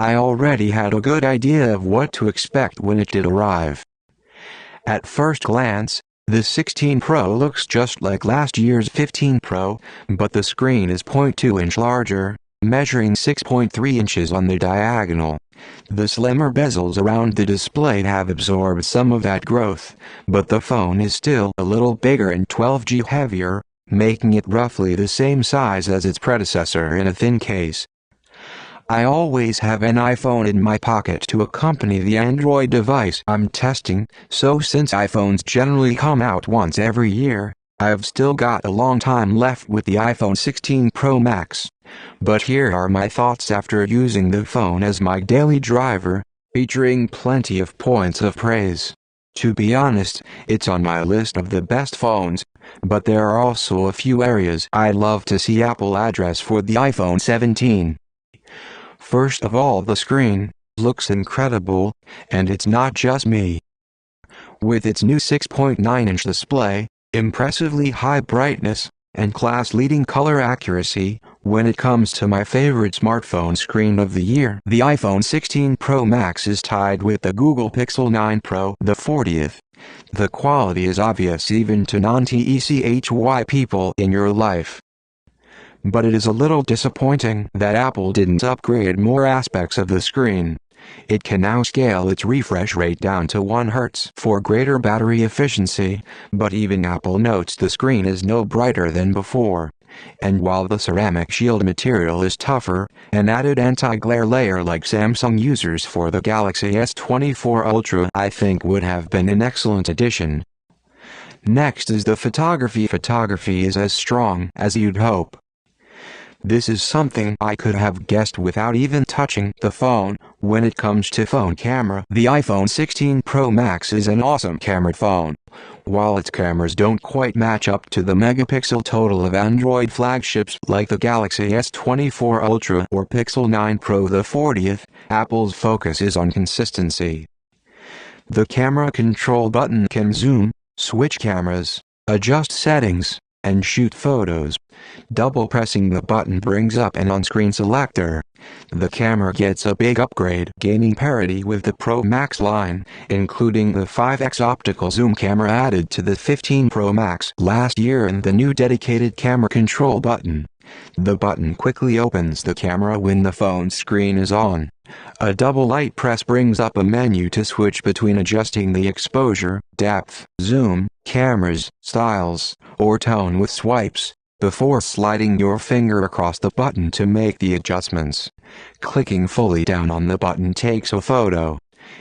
I already had a good idea of what to expect when it did arrive. At first glance, the 16 Pro looks just like last year's 15 Pro, but the screen is 0.2 inch larger, measuring 6.3 inches on the diagonal. The slimmer bezels around the display have absorbed some of that growth, but the phone is still a little bigger and 12G heavier, making it roughly the same size as its predecessor in a thin case. I always have an iPhone in my pocket to accompany the Android device I'm testing, so since iPhones generally come out once every year, I've still got a long time left with the iPhone 16 Pro Max. But here are my thoughts after using the phone as my daily driver, featuring plenty of points of praise. To be honest, it's on my list of the best phones, but there are also a few areas I'd love to see Apple address for the iPhone 17. First of all, the screen looks incredible, and it's not just me. With its new 6.9-inch display, impressively high brightness, and class-leading color accuracy, when it comes to my favorite smartphone screen of the year, the iPhone 16 Pro Max is tied with the Google Pixel 9 Pro, the 40th. The quality is obvious even to non-techy people in your life. But it is a little disappointing that Apple didn't upgrade more aspects of the screen. It can now scale its refresh rate down to 1 Hz for greater battery efficiency, but even Apple notes the screen is no brighter than before. And while the ceramic shield material is tougher, an added anti-glare layer like Samsung uses for the Galaxy S24 Ultra I think would have been an excellent addition. Next is the photography. Photography is as strong as you'd hope. This is something I could have guessed without even touching the phone. When it comes to phone camera, the iPhone 16 Pro Max is an awesome camera phone. While its cameras don't quite match up to the megapixel total of Android flagships like the Galaxy S24 Ultra or Pixel 9 Pro the 40th, Apple's focus is on consistency. The camera control button can zoom, switch cameras, adjust settings, and shoot photos. Double pressing the button brings up an on-screen selector. The camera gets a big upgrade, gaining parity with the Pro Max line, including the 5x optical zoom camera added to the 15 Pro Max last year and the new dedicated camera control button. The button quickly opens the camera when the phone screen is on. A double light press brings up a menu to switch between adjusting the exposure, depth, zoom, cameras, styles, or tone with swipes, before sliding your finger across the button to make the adjustments. Clicking fully down on the button takes a photo.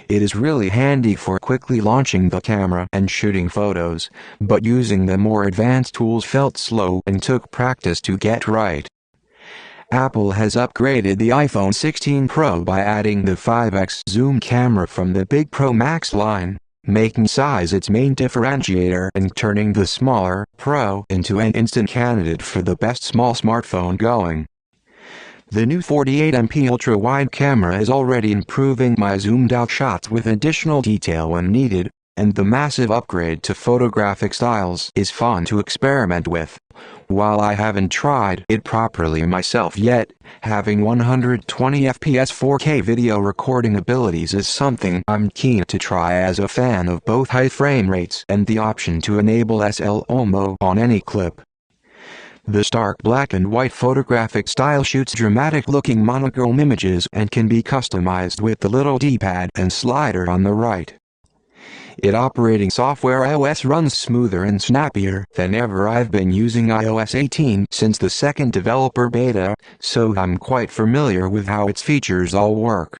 It is really handy for quickly launching the camera and shooting photos, but using the more advanced tools felt slow and took practice to get right. Apple has upgraded the iPhone 16 Pro by adding the 5x zoom camera from the big Pro Max line, making size its main differentiator and turning the smaller Pro into an instant candidate for the best small smartphone going. The new 48MP ultra-wide camera is already improving my zoomed-out shots with additional detail when needed, and the massive upgrade to photographic styles is fun to experiment with. While I haven't tried it properly myself yet, having 120fps 4K video recording abilities is something I'm keen to try as a fan of both high frame rates and the option to enable slow-mo on any clip. The stark black and white photographic style shoots dramatic-looking monochrome images and can be customized with the little D-pad and slider on the right. Its operating software iOS runs smoother and snappier than ever. I've been using iOS 18 since the second developer beta, so I'm quite familiar with how its features all work.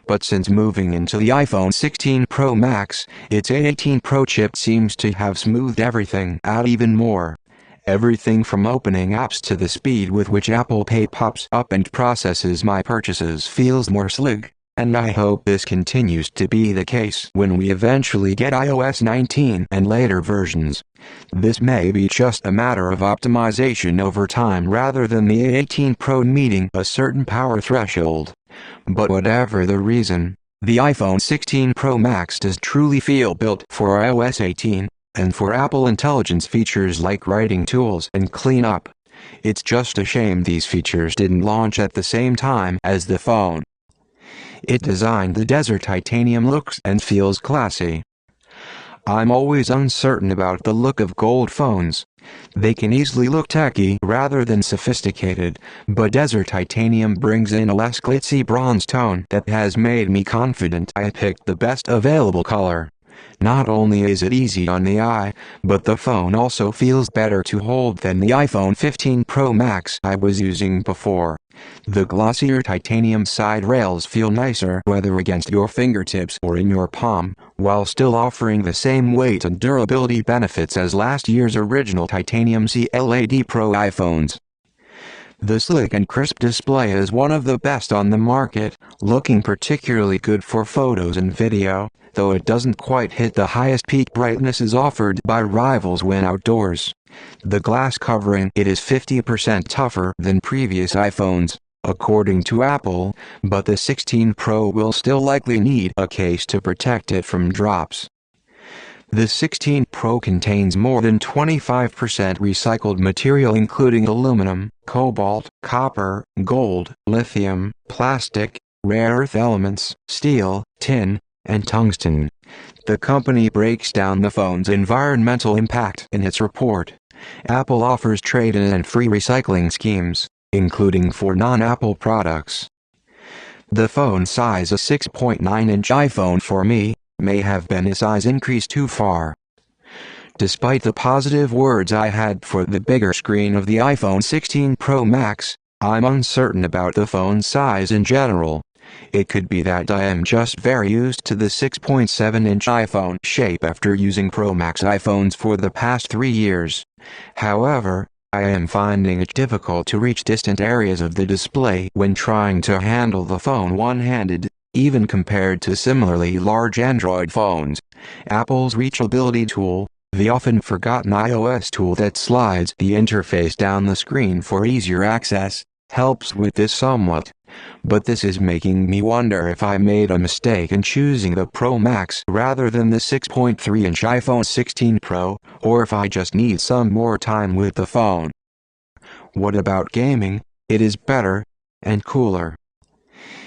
But since moving into the iPhone 16 Pro Max, its A18 Pro chip seems to have smoothed everything out even more. Everything from opening apps to the speed with which Apple Pay pops up and processes my purchases feels more slick. And I hope this continues to be the case when we eventually get iOS 19 and later versions. This may be just a matter of optimization over time rather than the A18 Pro meeting a certain power threshold. But whatever the reason, the iPhone 16 Pro Max does truly feel built for iOS 18, and for Apple Intelligence features like writing tools and cleanup. It's just a shame these features didn't launch at the same time as the phone. It designed the desert titanium looks and feels classy. I'm always uncertain about the look of gold phones. They can easily look techy rather than sophisticated, but desert titanium brings in a less glitzy bronze tone that has made me confident I picked the best available color. Not only is it easy on the eye, but the phone also feels better to hold than the iPhone 15 Pro Max I was using before. The glossier titanium side rails feel nicer whether against your fingertips or in your palm, while still offering the same weight and durability benefits as last year's original titanium CLAD Pro iPhones. The slick and crisp display is one of the best on the market, looking particularly good for photos and video, though it doesn't quite hit the highest peak brightnesses offered by rivals when outdoors. The glass covering it is 50% tougher than previous iPhones, according to Apple, but the 16 Pro will still likely need a case to protect it from drops. The 16 Pro contains more than 25% recycled material including aluminum, cobalt, copper, gold, lithium, plastic, rare earth elements, steel, tin, and tungsten. The company breaks down the phone's environmental impact in its report. Apple offers trade-in and free recycling schemes, including for non-Apple products. The phone size: a 6.9-inch iPhone for me may have been a size increase too far. Despite the positive words I had for the bigger screen of the iPhone 16 Pro Max, I'm uncertain about the phone size in general. It could be that I am just very used to the 6.7-inch iPhone shape after using Pro Max iPhones for the past 3 years. However, I am finding it difficult to reach distant areas of the display when trying to handle the phone one-handed, even compared to similarly large Android phones. Apple's reachability tool, the often forgotten iOS tool that slides the interface down the screen for easier access, helps with this somewhat. But this is making me wonder if I made a mistake in choosing the Pro Max rather than the 6.3-inch iPhone 16 Pro, or if I just need some more time with the phone. What about gaming? It is better and cooler.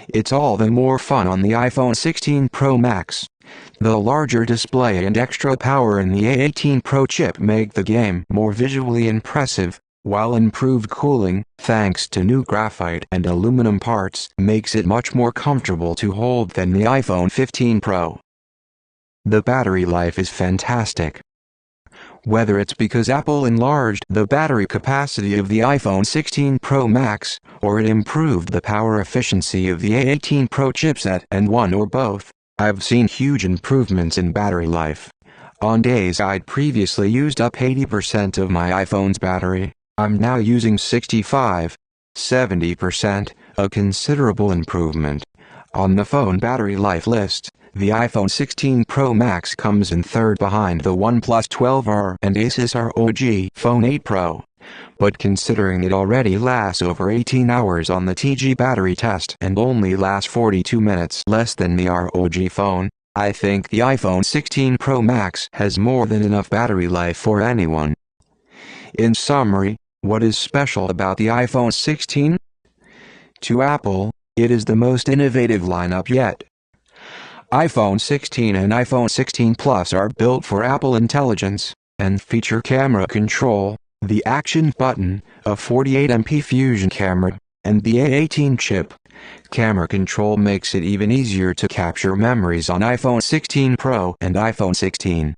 It's all the more fun on the iPhone 16 Pro Max. The larger display and extra power in the A18 Pro chip make the game more visually impressive, while improved cooling, thanks to new graphite and aluminum parts, makes it much more comfortable to hold than the iPhone 15 Pro. The battery life is fantastic. Whether it's because Apple enlarged the battery capacity of the iPhone 16 Pro Max, or it improved the power efficiency of the A18 Pro chipset, and one or both, I've seen huge improvements in battery life. On days I'd previously used up 80% of my iPhone's battery, I'm now using 65–70%, a considerable improvement. On the phone battery life list, the iPhone 16 Pro Max comes in third behind the OnePlus 12R and Asus ROG Phone 8 Pro. But considering it already lasts over 18 hours on the TG battery test and only lasts 42 minutes less than the ROG phone, I think the iPhone 16 Pro Max has more than enough battery life for anyone. In summary, what is special about the iPhone 16? To Apple, it is the most innovative lineup yet. iPhone 16 and iPhone 16 Plus are built for Apple Intelligence, and feature camera control, the Action button, a 48MP Fusion camera, and the A18 chip. Camera control makes it even easier to capture memories on iPhone 16 Pro and iPhone 16.